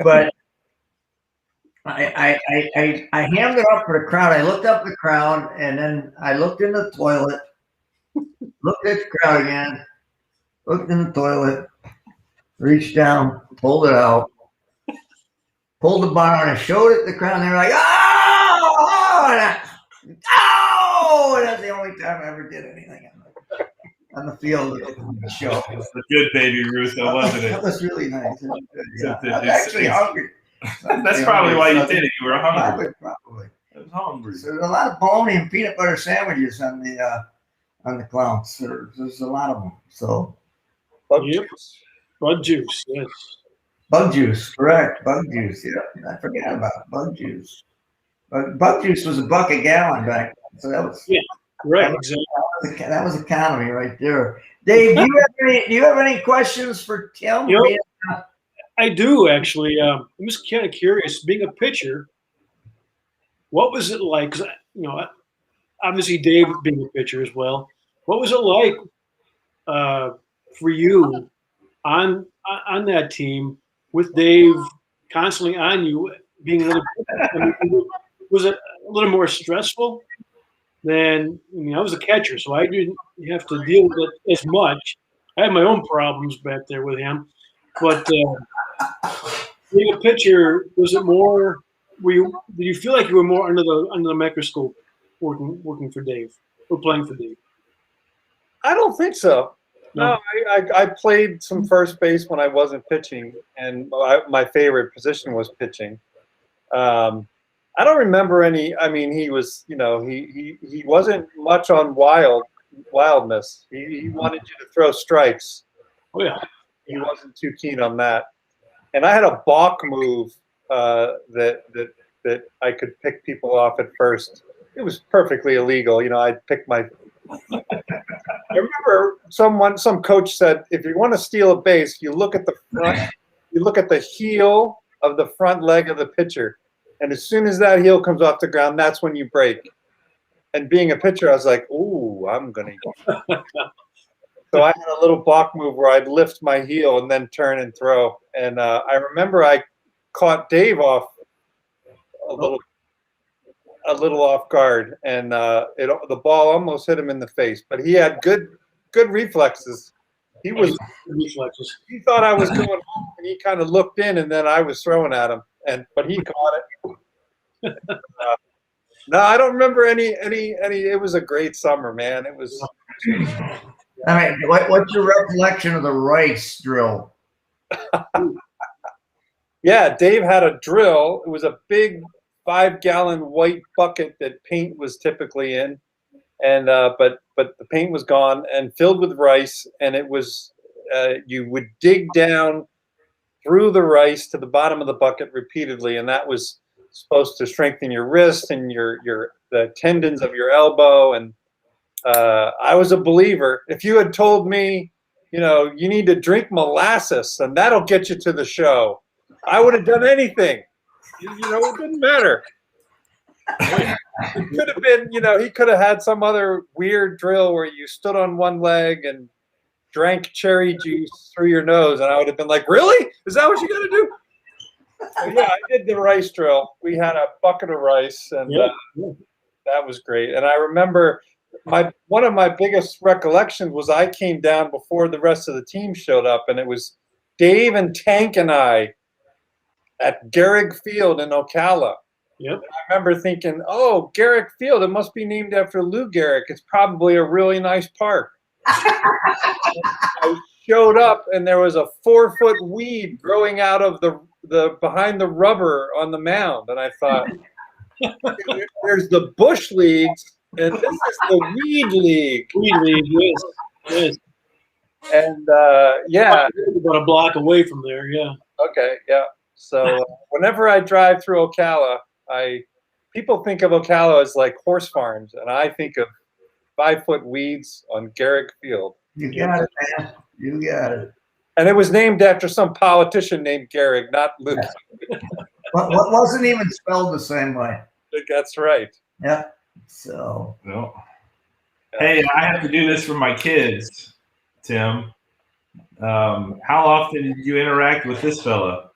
But I hammed it up for the crowd. I looked up the crowd, and then I looked in the toilet, looked at the crowd again, looked in the toilet, reached down, pulled it out, pulled the bar, and I showed it to the crowd, and they were like, "Oh!" And that's the only time I ever did anything on the field of the show. It was a good baby Ruth, wasn't it? That was really nice. Was good, yeah. I was It's actually hungry. That's probably why you did it. You were hungry. Probably. I was hungry. So there's a lot of bologna and peanut butter sandwiches on the clowns. There's a lot of them. So Bug juice, yes. Bug juice, correct. Bug juice, yeah. I forgot about bug juice. Bug juice was $1 a gallon back then. So that was Right, exactly. That was economy right there. Dave, do you have any questions for Tim? I do actually. I'm just kind of curious. Being a pitcher, what was it like? Because obviously Dave being a pitcher as well. What was it like for you on that team with Dave constantly on you, being another pitcher? Was it a little more stressful than? I was a catcher, so I didn't have to deal with it as much. I had my own problems back there with him, but being a pitcher, was it more? Did you feel like you were more under the microscope working for Dave or playing for Dave? I don't think so. No, I played some first base when I wasn't pitching, and my favorite position was pitching. I don't remember any. I mean, he was, he wasn't much on wildness. He wanted you to throw strikes. Oh yeah. He wasn't too keen on that. And I had a balk move that I could pick people off at first. It was perfectly illegal. I'd pick my I remember some coach said, if you want to steal a base, you look at the front, you look at the heel of the front leg of the pitcher, and as soon as that heel comes off the ground, that's when you break. And being a pitcher, I was like, ooh, I'm gonna. So I had a little balk move where I'd lift my heel and then turn and throw. And I remember I caught Dave off a little off guard, and the ball almost hit him in the face. But he had good reflexes. He thought I was going home, and he kind of looked in, and then I was throwing at him, but he caught it. No, I don't remember any. It was a great summer, man. It was. All right, what's your recollection of the rice drill? Yeah, Dave had a drill. It was a big 5-gallon white bucket that paint was typically in, and but the paint was gone and filled with rice, and it was you would dig down through the rice to the bottom of the bucket repeatedly, and that was supposed to strengthen your wrist and the tendons of your elbow. And I was a believer. If you had told me, you need to drink molasses and that'll get you to the show, I would have done anything. It didn't matter. It could have been, he could have had some other weird drill where you stood on one leg and drank cherry juice through your nose, and I would have been like, really? Is that what you got to do? So, yeah, I did the rice drill. We had a bucket of rice, and that was great. And I remember one of my biggest recollections was I came down before the rest of the team showed up, and it was Dave and Tank and I at Garrick Field in Ocala. Yep. I remember thinking, oh, Garrick Field, it must be named after Lou Gehrig. It's probably a really nice park. I showed up, and there was a 4-foot weed growing out of the behind the rubber on the mound, and I thought, there's the Bush Leagues, and this is the Weed League. Weed League, yes. And about a block away from there, yeah. Okay, yeah. So whenever I drive through Ocala, people think of Ocala as like horse farms, and I think of 5-foot weeds on Garrick Field. You got it, man. You got it. And it was named after some politician named Garrick, not Luke. What wasn't even spelled the same way. That's right. Yeah. So. No. Hey, I have to do this for my kids, Tim. How often did you interact with this fella?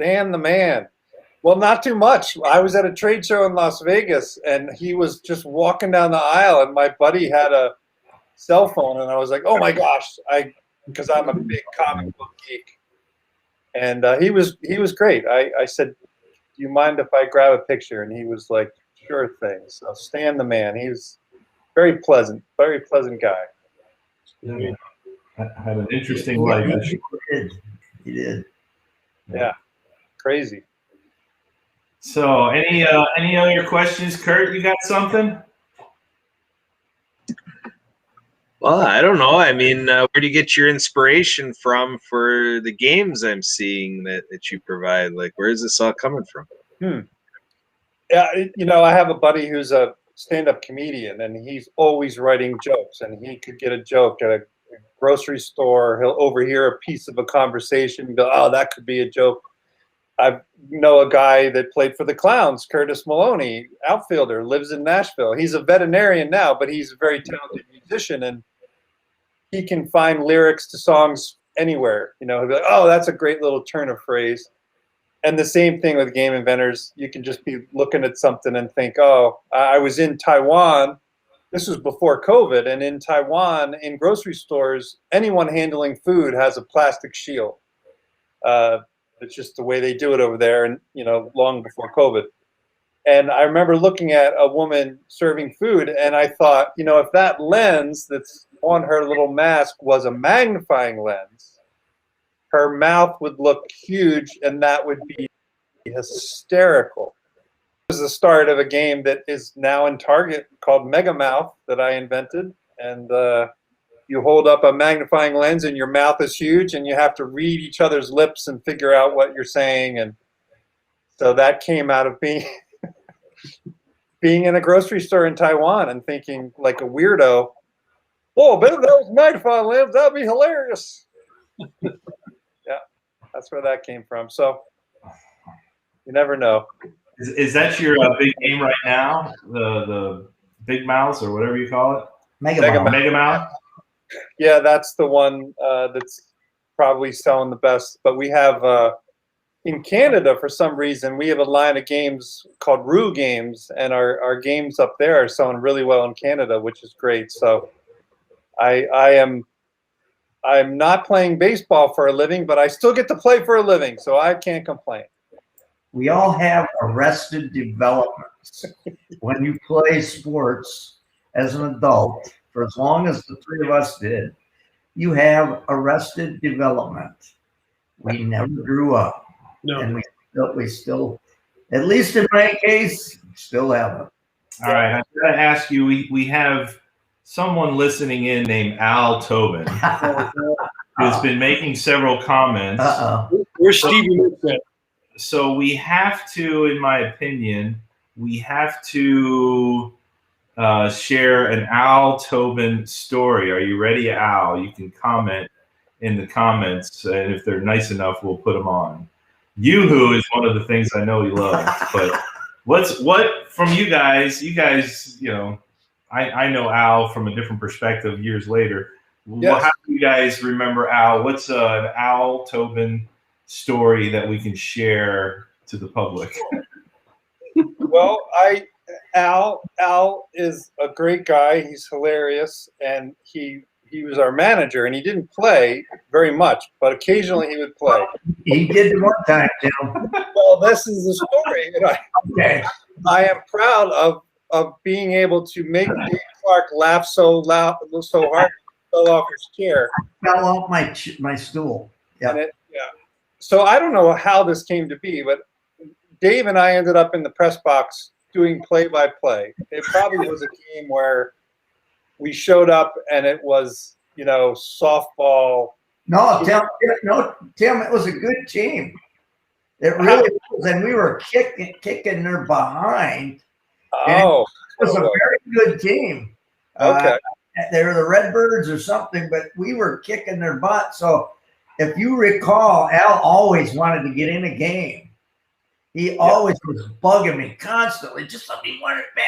Dan the man. Well, not too much. I was at a trade show in Las Vegas, and he was just walking down the aisle, and my buddy had a cell phone, and I was like, oh my gosh, because I'm a big comic book geek. And he was great. I said, do you mind if I grab a picture? And he was like, sure thing. So Stan the man. He was very pleasant guy. Yeah. Had an interesting life. He did. Yeah. Crazy. So any other questions, Kurt? You got something? Well, I don't know. I mean, where do you get your inspiration from for the games I'm seeing that you provide? Like, where is this all coming from? Yeah, I have a buddy who's a stand-up comedian, and he's always writing jokes, and he could get a joke at a grocery store. He'll overhear a piece of a conversation and go, oh, that could be a joke. I know a guy that played for the Clowns, Curtis Maloney, outfielder, lives in Nashville. He's a veterinarian now, but he's a very talented musician, and he can find lyrics to songs anywhere. He'll be like, oh, that's a great little turn of phrase. And the same thing with game inventors. You can just be looking at something and think, oh, I was in Taiwan. This was before COVID. And in Taiwan, in grocery stores, anyone handling food has a plastic shield. It's just the way they do it over there, and long before COVID. And I remember looking at a woman serving food, and I thought, if that lens that's on her little mask was a magnifying lens, her mouth would look huge, and that would be hysterical. It was the start of a game that is now in Target called Mega Mouth that I invented, and you hold up a magnifying lens and your mouth is huge, and you have to read each other's lips and figure out what you're saying. And so that came out of being being in a grocery store in Taiwan and thinking like a weirdo, oh, but if that was my fun limbs, that'd be hilarious. Yeah, that's where that came from. So you never know. Is that your big game right now? The Big Mouse or whatever you call it? Mega Mega Mall. Mall. Mega Mouse? Yeah, that's the one that's probably selling the best. But we have in Canada, for some reason, we have a line of games called Rue games, and our games up there are selling really well in Canada, which is great. So I'm not playing baseball for a living, but I still get to play for a living, so I can't complain. We all have arrested developments. When you play sports as an adult, for as long as the three of us did, you have arrested development. We never grew up. No. And we still, at least in my case, still have it. All right, I'm going to ask you. We have someone listening in named Al Tobin who's been making several comments. Where's Stevie Nicks at? So we have to, in my opinion, we have to share an Al Tobin story. Are you ready, Al? You can comment in the comments, and if they're nice enough, we'll put them on. Yoo-hoo is one of the things I know he loves, but what from you guys? You guys, I know Al from a different perspective years later. Yes. Well, how do you guys remember Al? What's an Al Tobin story that we can share to the public? Well, Al is a great guy. He's hilarious, and he was our manager, and he didn't play very much, but occasionally he would play. He did it one time, Tim. Well, this is the story, and I am proud of being able to make Dave Clark laugh so loud, so hard, he fell off his chair. Fell off my stool. Yeah. So I don't know how this came to be, but Dave and I ended up in the press box doing play-by-play. It probably was a game where we showed up and it was, softball. No, Tim, it was a good team. It really was, and we were kicking their behind. Oh, it was a very good team. Okay. They were the Redbirds or something, but we were kicking their butt. So if you recall, Al always wanted to get in a game. He always was bugging me constantly. Just let me want it back.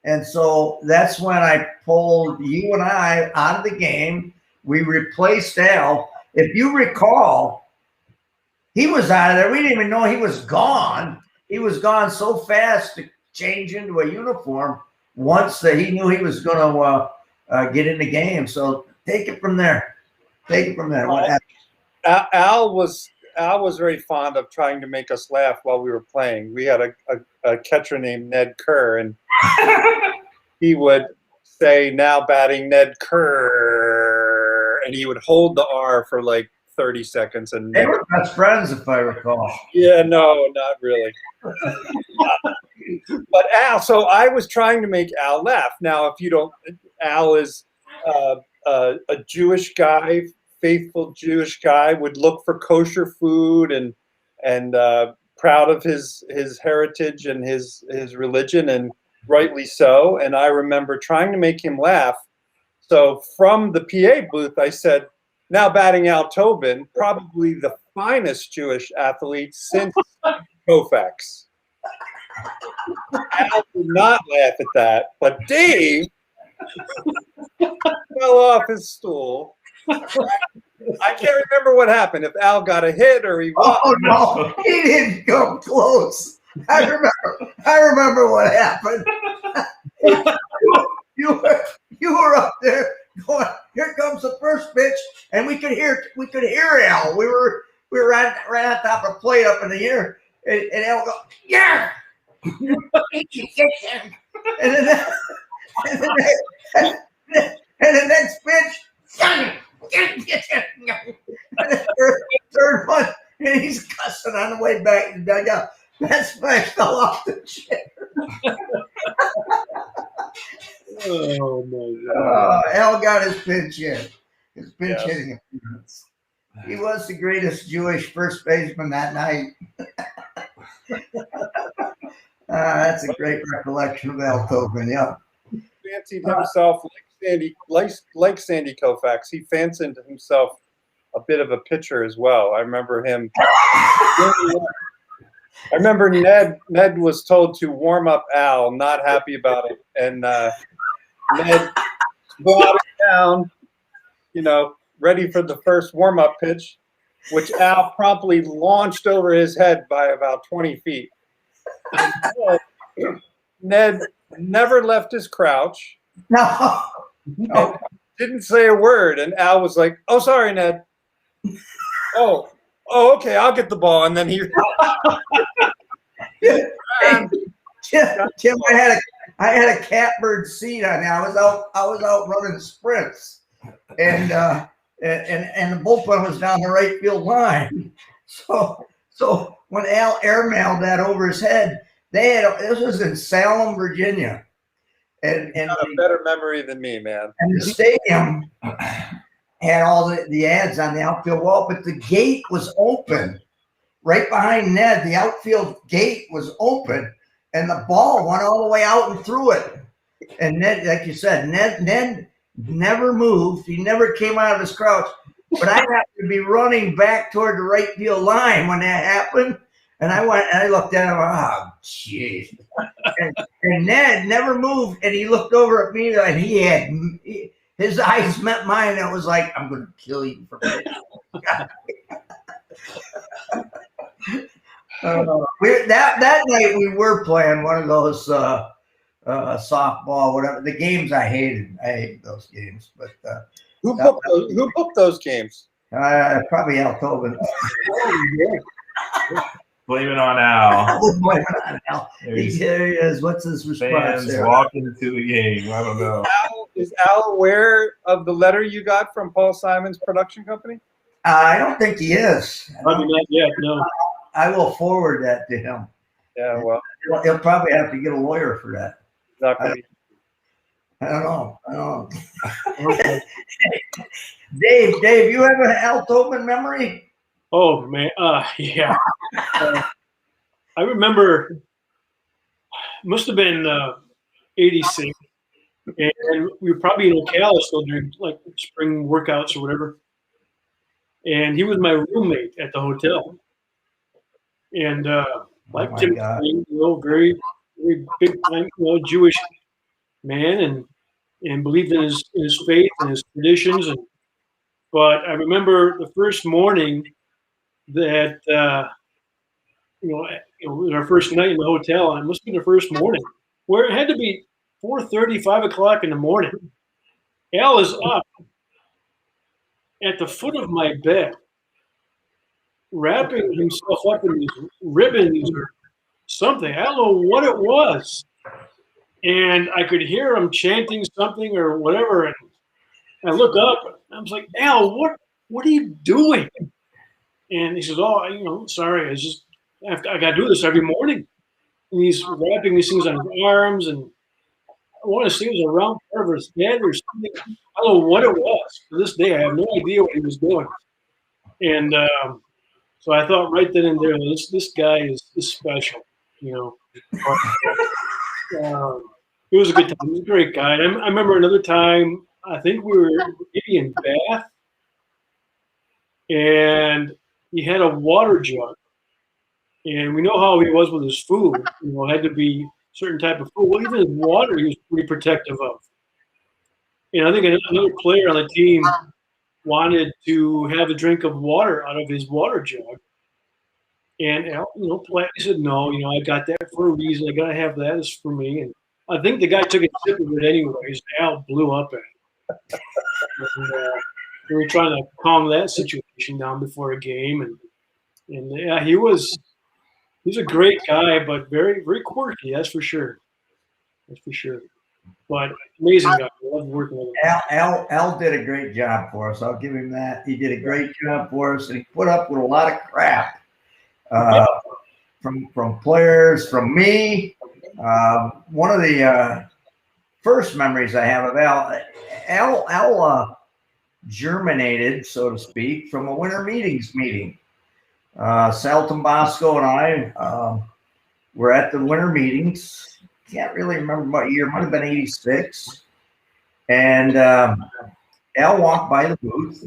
And so that's when I pulled you and I out of the game. We replaced Al. If you recall, he was out of there. We didn't even know he was gone. He was gone so fast to change into a uniform once that he knew he was going to get in the game. So take it from there. What happened? Al was very fond of trying to make us laugh while we were playing. We had a catcher named Ned Kerr, and he would say, "Now batting Ned Kerr," and he would hold the R for like 30 seconds. And they were best friends, if I recall. Yeah, no, not really. But Al, so I was trying to make Al laugh. Now, if you don't, Al is a Jewish guy, faithful Jewish guy, would look for kosher food and proud of his heritage and his religion, and rightly so. And I remember trying to make him laugh. So from the PA booth, I said, "Now batting Al Tobin, probably the finest Jewish athlete since Koufax." Al did not laugh at that, but Dave fell off his stool. I can't remember what happened, if Al got a hit or he won. Oh no, he didn't come close. I remember what happened. You were up there going, "Here comes the first pitch," and we could hear Al. We were right on top of the plate up in the air, and Al go, "Yeah." And the next pitch, and the third one, and he's cussing on the way back to the dugout. That's why I fell off the chair. Oh my God! Al got his pinch hit. His pinch hitting appearance. He was the greatest Jewish first baseman that night. That's a great recollection of Al Tobin. Yeah. Fancied himself like Sandy Koufax. He fancied himself a bit of a pitcher as well. I remember him. I remember Ned was told to warm up Al, not happy about it, and Ned squatted down, ready for the first warm up pitch, which Al promptly launched over his head by about 20 feet. Ned never left his crouch. No. Didn't say a word, and Al was like, "Oh, sorry, Ned. Oh, okay, I'll get the ball." And then he. Tim, I had a catbird seat on there. I was out running sprints, and the bullpen was down the right field line. So when Al airmailed that over his head, this was in Salem, Virginia, and a better memory than me, man. And the stadium had all the ads on the outfield wall, but the gate was open. Right behind Ned, the outfield gate was open, and the ball went all the way out and through it. And Ned, like you said, Ned never moved. He never came out of his crouch. But I happened to be running back toward the right field line when that happened. And I looked at him, oh, jeez. And Ned never moved, and he looked over at me, and his eyes met mine, and it was like, I'm going to kill you for pitching. That night we were playing one of those softball, whatever. The games I hated those games. But who booked those games? Probably Al Tobin. Blame it on Al. Blame it on Al. There he is. What's his response? Fans walking to the game. I don't know. Is Al aware of the letter you got from Paul Simon's production company? I don't think he is. Probably not yet. No. I will forward that to him. Yeah, well, he'll probably have to get a lawyer for that. I don't know. Dave, you have an Al Tobin memory? Oh man, yeah. I remember. Must have been '86, and we were probably in Ocala still during like spring workouts or whatever. And he was my roommate at the hotel. And like Tim, very, very big time, Jewish man, and believed in his faith and his traditions. But I remember the first morning that it was our first night in the hotel, and it must have been the first morning where it had to be 4:30, 5 o'clock in the morning. Al is up at the foot of my bed, wrapping himself up in these ribbons or something. I don't know what it was. And I could hear him chanting something or whatever. And I look up, and I was like, Al, what are you doing? And he says, sorry, I got to do this every morning. And he's wrapping these things on his arms, and I want to say it was a round part of his head or something. I don't know what it was. To this day, I have no idea what he was doing. And so I thought right then and there, this guy is special, But, it was a good time. He was a great guy. And I remember another time, I think we were maybe in Bath, and he had a water jug. And we know how he was with his food. It had to be certain type of food. Well, even his water, he was pretty protective of. And I think another player on the team wanted to have a drink of water out of his water jug. And Al, politely said, no, I got that for a reason. I got to have that. It's for me. And I think the guy took a sip of it anyways. Al blew up at it. And, we were trying to calm that situation down before a game. And yeah, he's a great guy, but very, very quirky. That's for sure. But amazing guy. I love working with him. Al did a great job for us. I'll give him that. He did a great job for us, and he put up with a lot of crap from players, from me. One of the first memories I have of Al germinated, so to speak, from a winter meeting. Sal Tambasco and I we're at the winter meetings. Can't really remember what year. Might have been '86. And Al walked by the booth,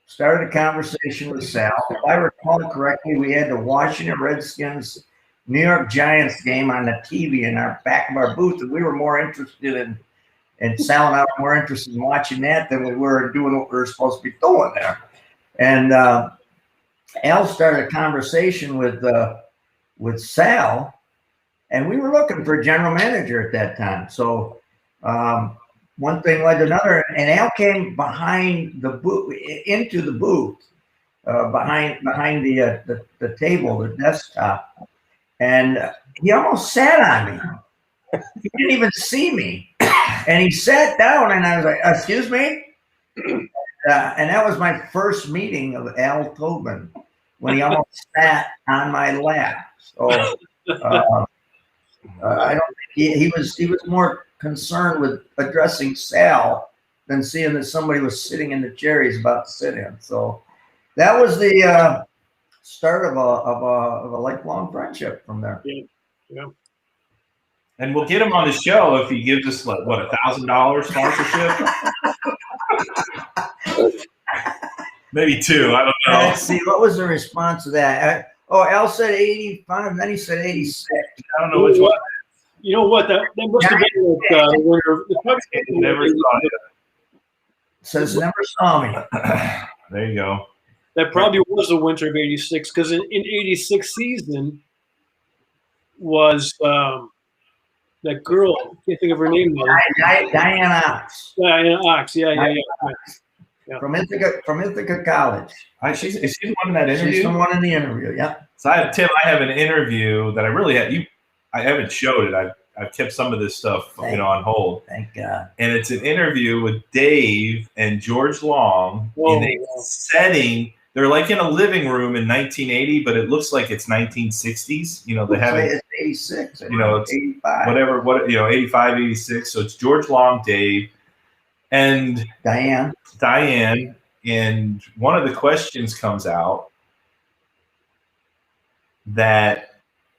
started a conversation with Sal. If I recall correctly, we had the Washington Redskins New York Giants game on the TV in our back of our booth, and we were more interested in, and Sal and I were more interested in watching that than we were doing what we were supposed to be doing there. And Al started a conversation with Sal, and we were looking for a general manager at that time. So one thing led to another, and Al came behind the booth, into the booth, behind the table, the desktop, and he almost sat on me. He didn't even see me, and he sat down, and I was like, "Excuse me." And that was my first meeting of Al Tobin, when he almost sat on my lap. So I don't think he was more concerned with addressing Sal than seeing that somebody was sitting in the chair he's about to sit in. So that was the start of a lifelong friendship from there. Yeah. And we'll get him on the show if he gives us like what, $1,000 sponsorship. Maybe $2. I don't know. Let's see, what was the response to that? Al said 85, and then he said 86. I don't know which one. You know what? That must have been the winner. Never saw it. Says never saw me. There you go. That probably was the winter of '86, because in '86 season was that girl. I can't think of her name now. Diane Ox. Diana Ox. Yeah. From Ithaca College. Is she the one in that interview? She's the one in the interview. Yeah. So Tim, I have an interview that I really had. I haven't showed it. I've kept some of this stuff on hold. Thank God. And it's an interview with Dave and George Long in a setting. They're like in a living room in 1980, but it looks like it's 1960s. They have it's 86. It's 85. whatever. 85, 86. So it's George Long, Dave, and Diane. And one of the questions comes out that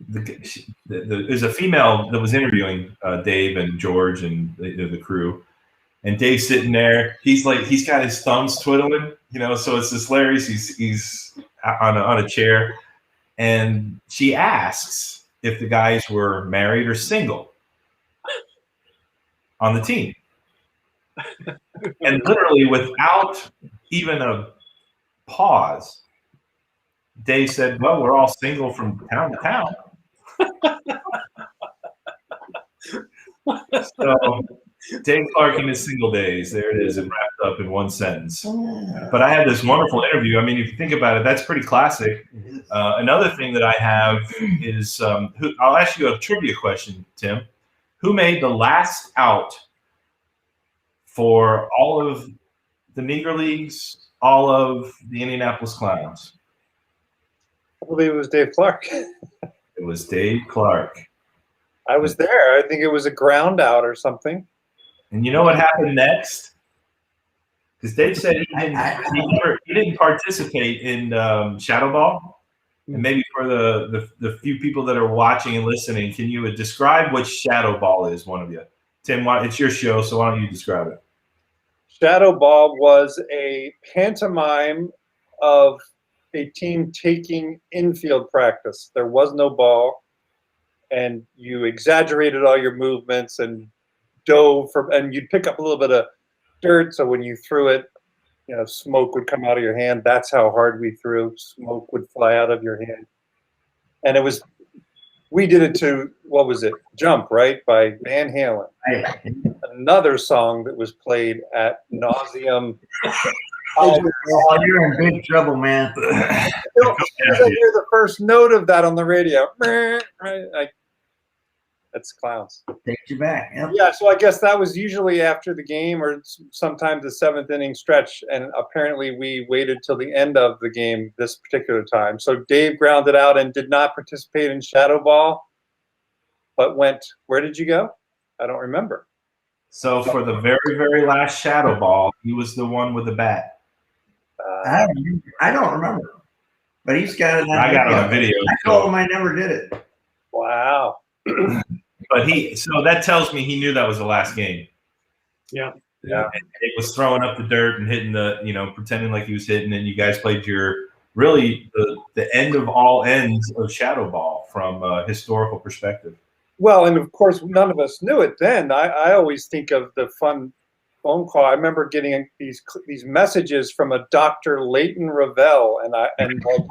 there's a female that was interviewing Dave and George and the crew, and Dave's sitting there. He's got his thumbs twiddling, so it's this hilarious. He's on a chair, and she asks if the guys were married or single on the team. And literally without even a pause, Dave said, "Well, we're all single from town to town." So Dave Clark in his single days, there it is, and wrapped up in one sentence. But I had this wonderful interview. I mean, if you think about it, that's pretty classic. Another thing that I have is, I'll ask you a trivia question, Tim. Who made the last out for all of the Negro Leagues, all of the Indianapolis Clowns? I believe it was Dave Clark. It was Dave Clark. I was there. I think it was a ground out or something. And you know what happened next? Because Dave said he didn't participate in Shadow Ball. And maybe for the few people that are watching and listening, can you describe what Shadow Ball is, one of you? Tim, it's your show, so why don't you describe it? Shadow Ball was a pantomime of a team taking infield practice. There was no ball, and you exaggerated all your movements and dove and you'd pick up a little bit of dirt, so when you threw it, smoke would come out of your hand. That's how hard we threw. Smoke would fly out of your hand. And we did it to, what was it? Jump, right? By Van Halen. Another song that was played at nauseum. Oh, you're in big trouble, man. I hear the first note of that on the radio. That's Clowns. Takes you back. Yep. Yeah, so I guess that was usually after the game or sometimes the seventh inning stretch. And apparently we waited till the end of the game this particular time. So Dave grounded out and did not participate in Shadow Ball, but went, where did you go? I don't remember. So for the very, very last Shadow Ball, he was the one with the bat. I don't remember. But he's got it on I got it on video. I told him I never did it. Wow. Wow. But so that tells me he knew that was the last game. Yeah. Yeah. And it was throwing up the dirt and hitting pretending like he was hitting, and you guys played really the end of all ends of Shadow Ball from a historical perspective. Well, and of course, none of us knew it then. I always think of the fun phone call. I remember getting these messages from a Dr. Leighton Ravel, and like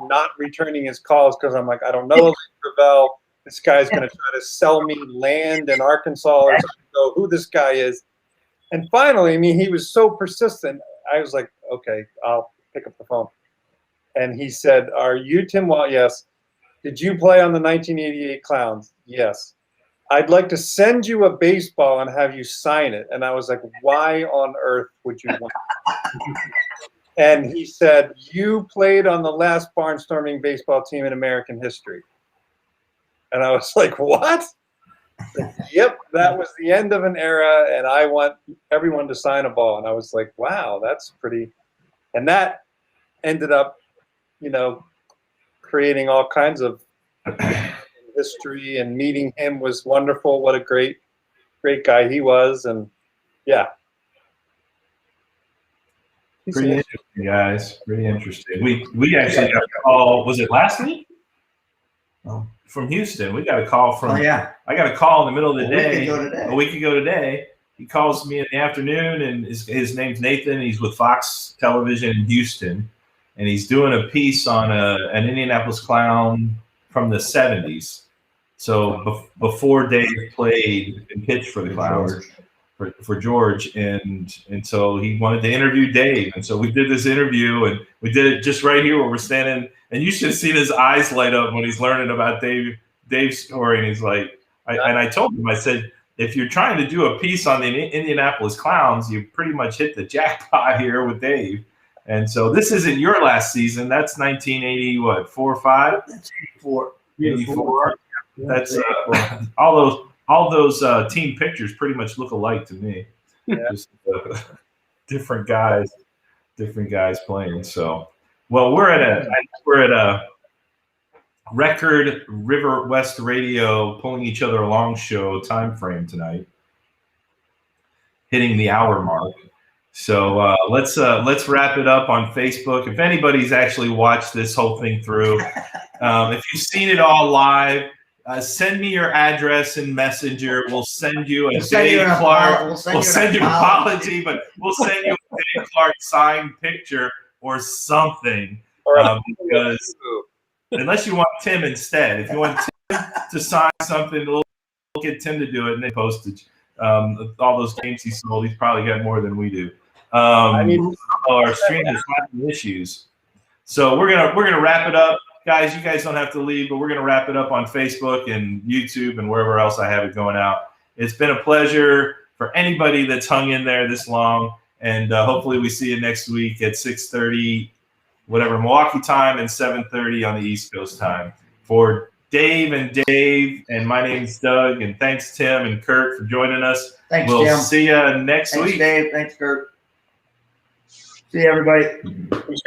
not returning his calls because I'm like, I don't know Leighton Ravel. This guy's going to try to sell me land in Arkansas or something. Know who this guy is. And finally, I mean, he was so persistent. I was like, okay, I'll pick up the phone. And he said, "Are you Tim Walsh?" Yes. "Did you play on the 1988 Clowns?" Yes. "I'd like to send you a baseball and have you sign it." And I was like, why on earth would you want it? And he said, "You played on the last barnstorming baseball team in American history." And I was like, what? Like, yep, that was the end of an era, and I want everyone to sign a ball. And I was like, wow, that's pretty. And that ended up, creating all kinds of history, and meeting him was wonderful. What a great guy he was. And yeah. Pretty interesting, guys. Pretty interesting. We actually got a call, was it last week? Oh. From Houston. We got a call from Oh, yeah. I got a call in the middle of the day. A week ago today. He calls me in the afternoon, and his name's Nathan. He's with Fox Television in Houston, and he's doing a piece on an Indianapolis Clown from the 70s. So before Dave played and pitched for the Clowns, for George, and so he wanted to interview Dave, and so we did this interview, and we did it just right here where we're standing, and you should have seen his eyes light up when he's learning about Dave's story, and he's like, I told him, I said, if you're trying to do a piece on the Indianapolis Clowns, you pretty much hit the jackpot here with Dave. And so this isn't your last season. That's 1980, what, 4 or 5? That's 84. 84. That's all those team pictures pretty much look alike to me. Yeah. Just different guys playing. So, well, we're at a record River West Radio pulling each other along show time frame tonight, hitting the hour mark. So let's wrap it up on Facebook. If anybody's actually watched this whole thing through, if you've seen it all live, send me your address in Messenger. We'll send you a Dave Clark. We'll send you an apology, but we'll send you a Dave Clark signed picture or something. Because unless you want Tim instead. If you want Tim to sign something, we'll get Tim to do it and then postage. All those games he sold, he's probably got more than we do. Our stream is having issues. So we're gonna wrap it up. Guys, you guys don't have to leave, but we're going to wrap it up on Facebook and YouTube and wherever else I have it going out. It's been a pleasure for anybody that's hung in there this long, and hopefully we see you next week at 6:30, whatever, Milwaukee time, and 7:30 on the East Coast time. For Dave, and my name's Doug, and thanks, Tim and Kurt, for joining us. Thanks, we'll Tim. see you next week. Thanks, Dave. Thanks, Kurt. See you, everybody.